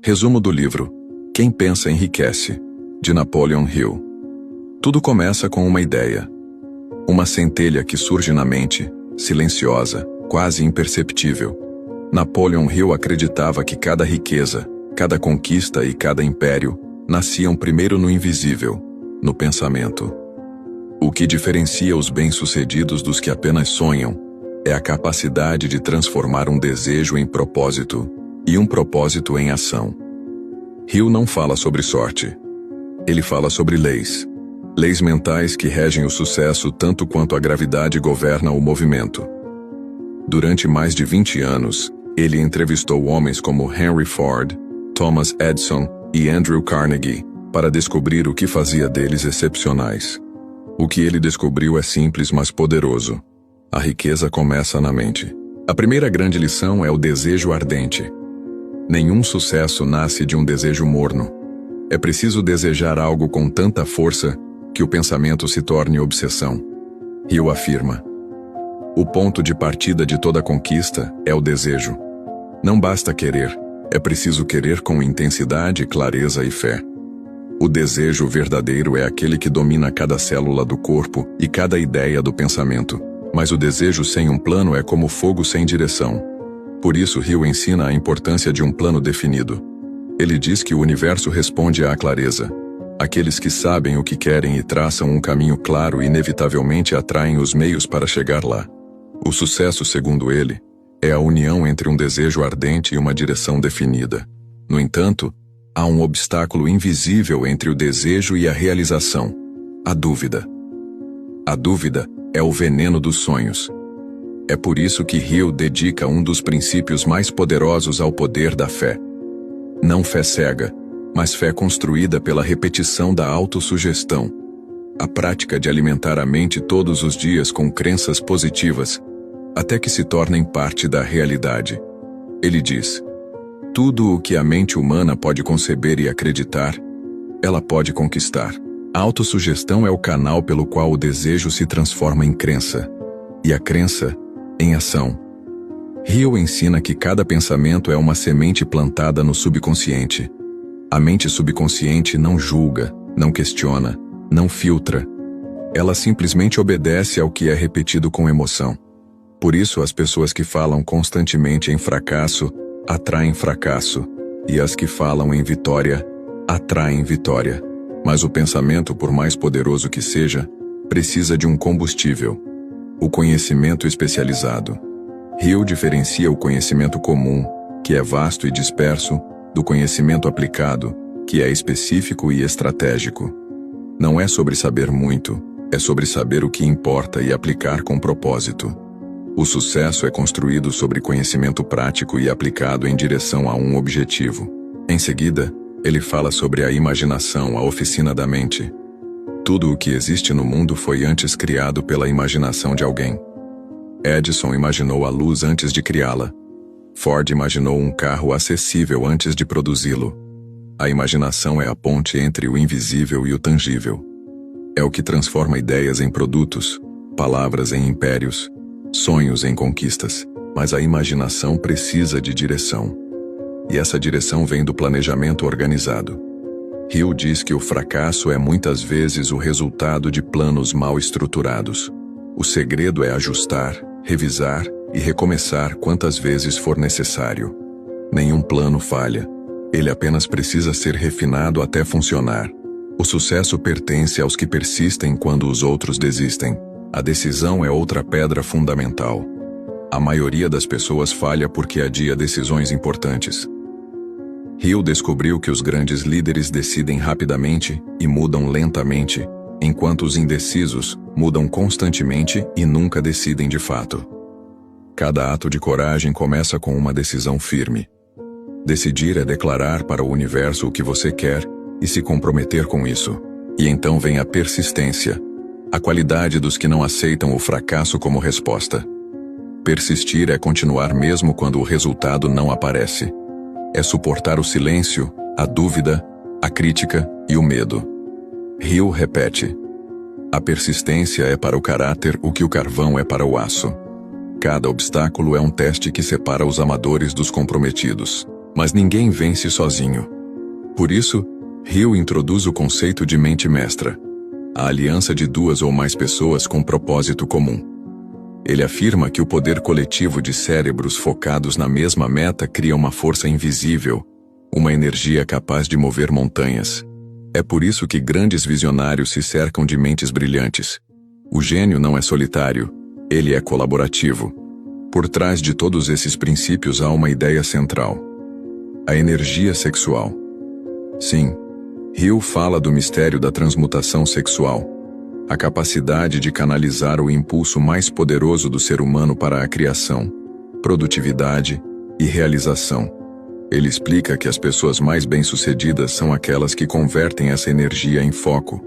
Resumo do livro: Quem pensa enriquece, de Napoleon Hill. Tudo começa com uma ideia. Uma centelha que surge na mente, silenciosa, quase imperceptível. Napoleon Hill acreditava que cada riqueza, cada conquista e cada império nasciam primeiro no invisível, no pensamento. O que diferencia os bem-sucedidos dos que apenas sonham é a capacidade de transformar um desejo em propósito e um propósito em ação. Hill não fala sobre sorte. Ele fala sobre leis. Leis mentais que regem o sucesso tanto quanto a gravidade governa o movimento. Durante mais de 20 anos, ele entrevistou homens como Henry Ford, Thomas Edison e Andrew Carnegie para descobrir o que fazia deles excepcionais. O que ele descobriu é simples, mas poderoso. A riqueza começa na mente. A primeira grande lição é o desejo ardente. Nenhum sucesso nasce de um desejo morno. É preciso desejar algo com tanta força que o pensamento se torne obsessão. Hill afirma: o ponto de partida de toda conquista é o desejo. Não basta querer, é preciso querer com intensidade, clareza e fé. O desejo verdadeiro é aquele que domina cada célula do corpo e cada ideia do pensamento. Mas o desejo sem um plano é como fogo sem direção. Por isso Hill ensina a importância de um plano definido. Ele diz que o universo responde à clareza. Aqueles que sabem o que querem e traçam um caminho claro inevitavelmente atraem os meios para chegar lá. O sucesso, segundo ele, é a união entre um desejo ardente e uma direção definida. No entanto, há um obstáculo invisível entre o desejo e a realização: a dúvida. A dúvida é o veneno dos sonhos. É por isso que Hill dedica um dos princípios mais poderosos ao poder da fé. Não fé cega, mas fé construída pela repetição da autossugestão. A prática de alimentar a mente todos os dias com crenças positivas, até que se tornem parte da realidade. Ele diz: tudo o que a mente humana pode conceber e acreditar, ela pode conquistar. A autossugestão é o canal pelo qual o desejo se transforma em crença, e a crença em ação. Hill ensina que cada pensamento é uma semente plantada no subconsciente. A mente subconsciente não julga, não questiona, não filtra. Ela simplesmente obedece ao que é repetido com emoção. Por isso, as pessoas que falam constantemente em fracasso atraem fracasso, e as que falam em vitória atraem vitória. Mas o pensamento, por mais poderoso que seja, precisa de um combustível: o conhecimento especializado. Hill diferencia o conhecimento comum, que é vasto e disperso, do conhecimento aplicado, que é específico e estratégico. Não é sobre saber muito, é sobre saber o que importa e aplicar com propósito. O sucesso é construído sobre conhecimento prático e aplicado em direção a um objetivo. Em seguida, ele fala sobre a imaginação, a oficina da mente. Tudo o que existe no mundo foi antes criado pela imaginação de alguém. Edison imaginou a luz antes de criá-la. Ford imaginou um carro acessível antes de produzi-lo. A imaginação é a ponte entre o invisível e o tangível. É o que transforma ideias em produtos, palavras em impérios, sonhos em conquistas. Mas a imaginação precisa de direção. E essa direção vem do planejamento organizado. Hill diz que o fracasso é muitas vezes o resultado de planos mal estruturados. O segredo é ajustar, revisar e recomeçar quantas vezes for necessário. Nenhum plano falha. Ele apenas precisa ser refinado até funcionar. O sucesso pertence aos que persistem quando os outros desistem. A decisão é outra pedra fundamental. A maioria das pessoas falha porque adia decisões importantes. Hill descobriu que os grandes líderes decidem rapidamente e mudam lentamente, enquanto os indecisos mudam constantemente e nunca decidem de fato. Cada ato de coragem começa com uma decisão firme. Decidir é declarar para o universo o que você quer e se comprometer com isso. E então vem a persistência, a qualidade dos que não aceitam o fracasso como resposta. Persistir é continuar mesmo quando o resultado não aparece. É suportar o silêncio, a dúvida, a crítica e o medo. Hill repete: a persistência é para o caráter o que o carvão é para o aço. Cada obstáculo é um teste que separa os amadores dos comprometidos. Mas ninguém vence sozinho. Por isso, Hill introduz o conceito de mente mestra, a aliança de duas ou mais pessoas com propósito comum. Ele afirma que o poder coletivo de cérebros focados na mesma meta cria uma força invisível, uma energia capaz de mover montanhas. É por isso que grandes visionários se cercam de mentes brilhantes. O gênio não é solitário, ele é colaborativo. Por trás de todos esses princípios há uma ideia central: a energia sexual. Sim, Hill fala do mistério da transmutação sexual, a capacidade de canalizar o impulso mais poderoso do ser humano para a criação, produtividade e realização. Ele explica que as pessoas mais bem-sucedidas são aquelas que convertem essa energia em foco,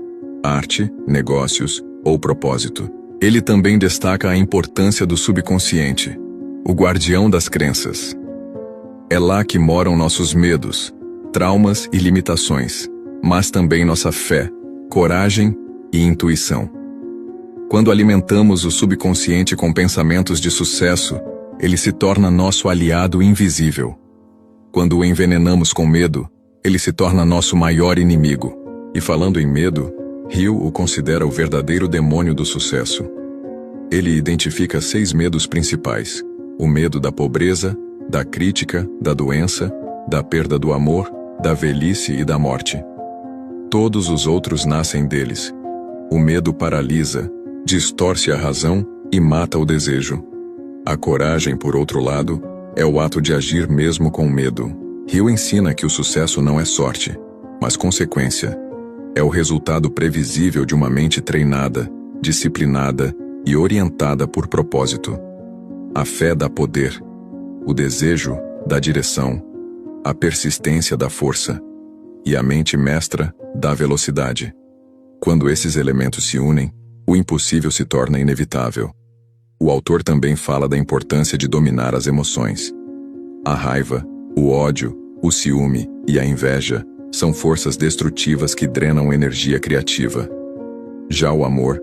arte, negócios ou propósito. Ele também destaca a importância do subconsciente, o guardião das crenças. É lá que moram nossos medos, traumas e limitações, mas também nossa fé, coragem e intuição. Quando alimentamos o subconsciente com pensamentos de sucesso, ele se torna nosso aliado invisível. Quando o envenenamos com medo, ele se torna nosso maior inimigo. E falando em medo, Hill o considera o verdadeiro demônio do sucesso. Ele identifica 6 medos principais: o medo da pobreza, da crítica, da doença, da perda do amor, da velhice e da morte. Todos os outros nascem deles. O medo paralisa, distorce a razão e mata o desejo. A coragem, por outro lado, é o ato de agir mesmo com medo. Hill ensina que o sucesso não é sorte, mas consequência. É o resultado previsível de uma mente treinada, disciplinada e orientada por propósito. A fé dá poder, o desejo dá direção, a persistência dá força, e a mente mestra dá velocidade. Quando esses elementos se unem, o impossível se torna inevitável. O autor também fala da importância de dominar as emoções. A raiva, o ódio, o ciúme e a inveja são forças destrutivas que drenam energia criativa. Já o amor,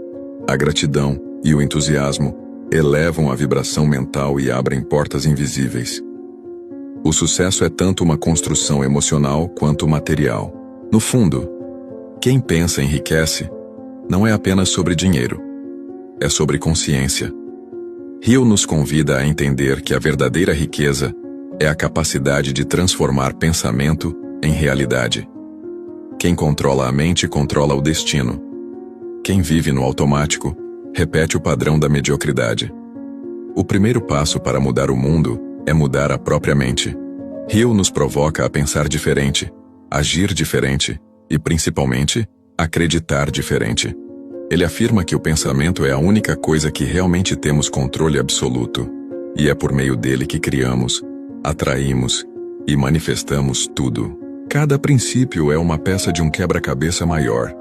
a gratidão e o entusiasmo elevam a vibração mental e abrem portas invisíveis. O sucesso é tanto uma construção emocional quanto material. No fundo, quem pensa enriquece não é apenas sobre dinheiro, é sobre consciência. Hill nos convida a entender que a verdadeira riqueza é a capacidade de transformar pensamento em realidade. Quem controla a mente controla o destino. Quem vive no automático repete o padrão da mediocridade. O primeiro passo para mudar o mundo é mudar a própria mente. Hill nos provoca a pensar diferente, agir diferente e, principalmente, acreditar diferente. Ele afirma que o pensamento é a única coisa que realmente temos controle absoluto, e é por meio dele que criamos, atraímos e manifestamos tudo. Cada princípio é uma peça de um quebra-cabeça maior.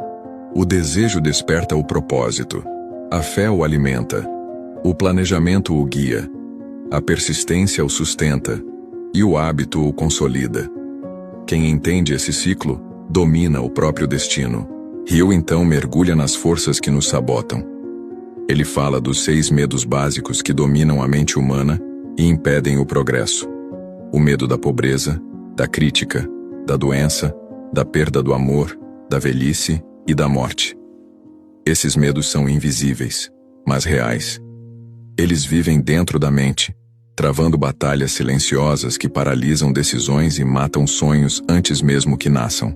O desejo desperta o propósito, a fé o alimenta, o planejamento o guia, a persistência o sustenta e o hábito o consolida. Quem entende esse ciclo, domina o próprio destino. Hill então mergulha nas forças que nos sabotam. Ele fala dos 6 medos básicos que dominam a mente humana e impedem o progresso: o medo da pobreza, da crítica, da doença, da perda do amor, da velhice e da morte. Esses medos são invisíveis, mas reais. Eles vivem dentro da mente, travando batalhas silenciosas que paralisam decisões e matam sonhos antes mesmo que nasçam.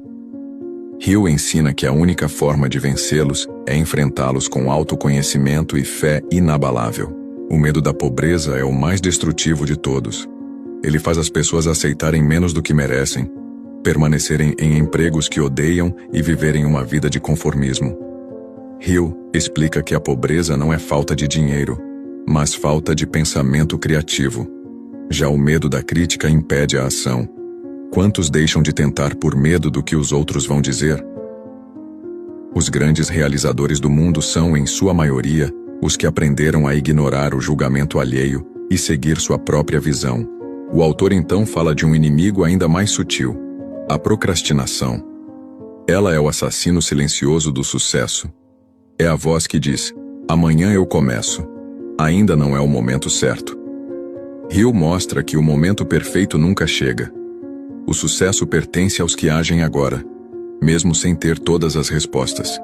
Hill ensina que a única forma de vencê-los é enfrentá-los com autoconhecimento e fé inabalável. O medo da pobreza é o mais destrutivo de todos. Ele faz as pessoas aceitarem menos do que merecem, permanecerem em empregos que odeiam e viverem uma vida de conformismo. Hill explica que a pobreza não é falta de dinheiro, mas falta de pensamento criativo. Já o medo da crítica impede a ação. Quantos deixam de tentar por medo do que os outros vão dizer? Os grandes realizadores do mundo são, em sua maioria, os que aprenderam a ignorar o julgamento alheio e seguir sua própria visão. O autor então fala de um inimigo ainda mais sutil: a procrastinação. Ela é o assassino silencioso do sucesso. É a voz que diz: amanhã eu começo. Ainda não é o momento certo. Hill mostra que o momento perfeito nunca chega. O sucesso pertence aos que agem agora, mesmo sem ter todas as respostas.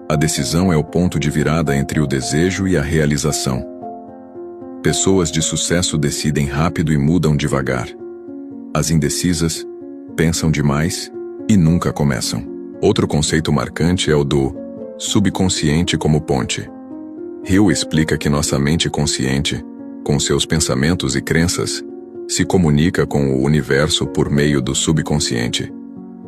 A decisão é o ponto de virada entre o desejo e a realização. Pessoas de sucesso decidem rápido e mudam devagar. As indecisas pensam demais e nunca começam. Outro conceito marcante é o do subconsciente como ponte. Hill explica que nossa mente consciente, com seus pensamentos e crenças, se comunica com o universo por meio do subconsciente.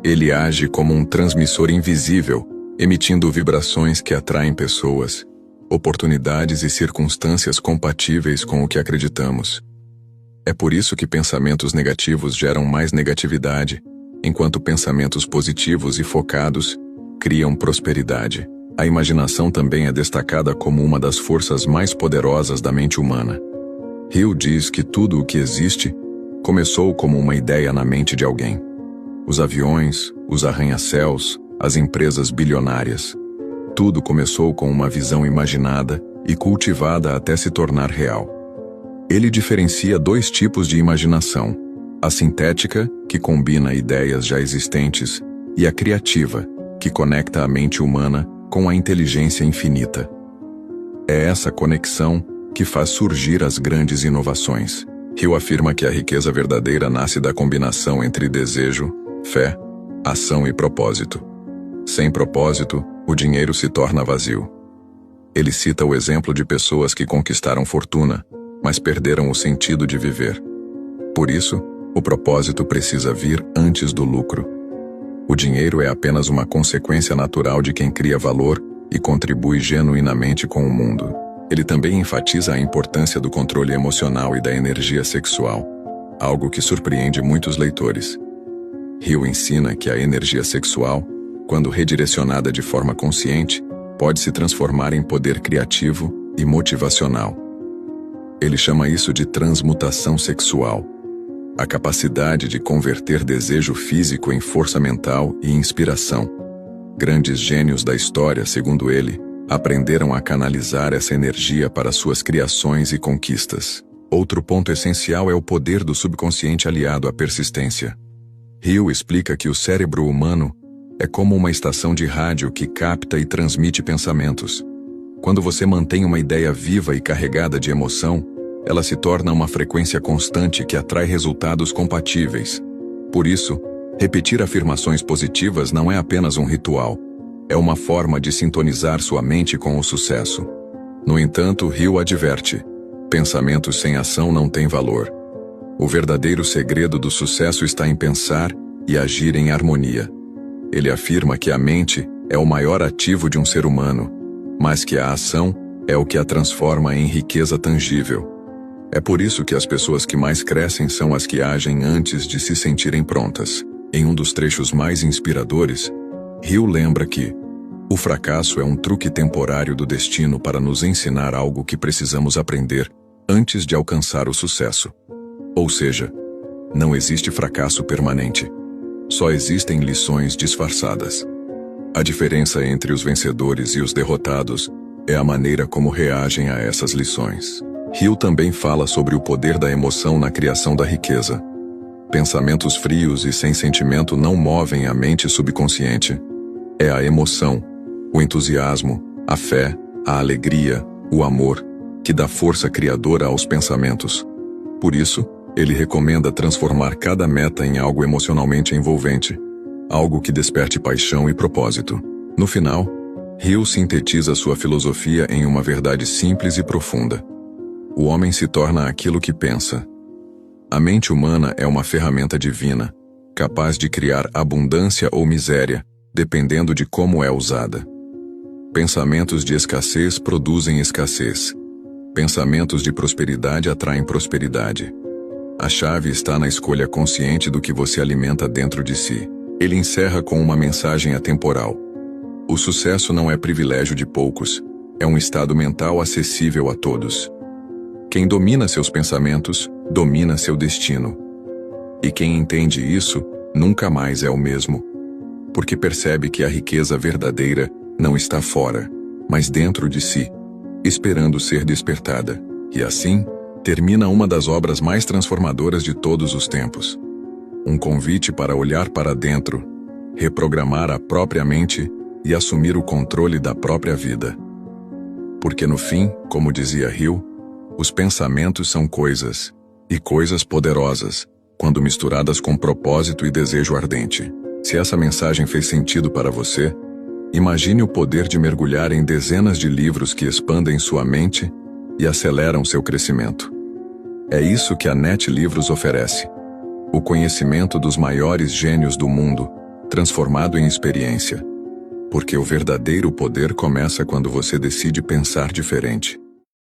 Ele age como um transmissor invisível, emitindo vibrações que atraem pessoas, oportunidades e circunstâncias compatíveis com o que acreditamos. É por isso que pensamentos negativos geram mais negatividade, enquanto pensamentos positivos e focados criam prosperidade. A imaginação também é destacada como uma das forças mais poderosas da mente humana. Hill diz que tudo o que existe começou como uma ideia na mente de alguém. Os aviões, os arranha-céus, as empresas bilionárias. Tudo começou com uma visão imaginada e cultivada até se tornar real. Ele diferencia dois tipos de imaginação: a sintética, que combina ideias já existentes, e a criativa, que conecta a mente humana com a inteligência infinita. É essa conexão que faz surgir as grandes inovações. Hill afirma que a riqueza verdadeira nasce da combinação entre desejo, fé, ação e propósito. Sem propósito, o dinheiro se torna vazio. Ele cita o exemplo de pessoas que conquistaram fortuna, mas perderam o sentido de viver. Por isso, o propósito precisa vir antes do lucro. O dinheiro é apenas uma consequência natural de quem cria valor e contribui genuinamente com o mundo. Ele também enfatiza a importância do controle emocional e da energia sexual, algo que surpreende muitos leitores. Hill ensina que a energia sexual, quando redirecionada de forma consciente, pode se transformar em poder criativo e motivacional. Ele chama isso de transmutação sexual, a capacidade de converter desejo físico em força mental e inspiração. Grandes gênios da história, segundo ele, aprenderam a canalizar essa energia para suas criações e conquistas. Outro ponto essencial é o poder do subconsciente aliado à persistência. Hill explica que o cérebro humano é como uma estação de rádio que capta e transmite pensamentos. Quando você mantém uma ideia viva e carregada de emoção, ela se torna uma frequência constante que atrai resultados compatíveis. Por isso, repetir afirmações positivas não é apenas um ritual. É uma forma de sintonizar sua mente com o sucesso. No entanto, Hill adverte: pensamentos sem ação não têm valor. O verdadeiro segredo do sucesso está em pensar e agir em harmonia. Ele afirma que a mente é o maior ativo de um ser humano, mas que a ação é o que a transforma em riqueza tangível. É por isso que as pessoas que mais crescem são as que agem antes de se sentirem prontas. Em um dos trechos mais inspiradores, Hill lembra que o fracasso é um truque temporário do destino para nos ensinar algo que precisamos aprender antes de alcançar o sucesso. Ou seja, não existe fracasso permanente. Só existem lições disfarçadas. A diferença entre os vencedores e os derrotados é a maneira como reagem a essas lições. Hill também fala sobre o poder da emoção na criação da riqueza. Pensamentos frios e sem sentimento não movem a mente subconsciente. É a emoção, o entusiasmo, a fé, a alegria, o amor, que dá força criadora aos pensamentos. Por isso, ele recomenda transformar cada meta em algo emocionalmente envolvente, algo que desperte paixão e propósito. No final, Hill sintetiza sua filosofia em uma verdade simples e profunda. O homem se torna aquilo que pensa. A mente humana é uma ferramenta divina, capaz de criar abundância ou miséria, dependendo de como é usada. Pensamentos de escassez produzem escassez. Pensamentos de prosperidade atraem prosperidade. A chave está na escolha consciente do que você alimenta dentro de si. Ele encerra com uma mensagem atemporal. O sucesso não é privilégio de poucos, é um estado mental acessível a todos. Quem domina seus pensamentos, domina seu destino. E quem entende isso, nunca mais é o mesmo. Porque percebe que a riqueza verdadeira não está fora, mas dentro de si, esperando ser despertada. E assim, termina uma das obras mais transformadoras de todos os tempos. Um convite para olhar para dentro, reprogramar a própria mente e assumir o controle da própria vida. Porque no fim, como dizia Hill, os pensamentos são coisas, e coisas poderosas, quando misturadas com propósito e desejo ardente. Se essa mensagem fez sentido para você, imagine o poder de mergulhar em dezenas de livros que expandem sua mente e aceleram seu crescimento. É isso que a NET Livros oferece. O conhecimento dos maiores gênios do mundo, transformado em experiência. Porque o verdadeiro poder começa quando você decide pensar diferente.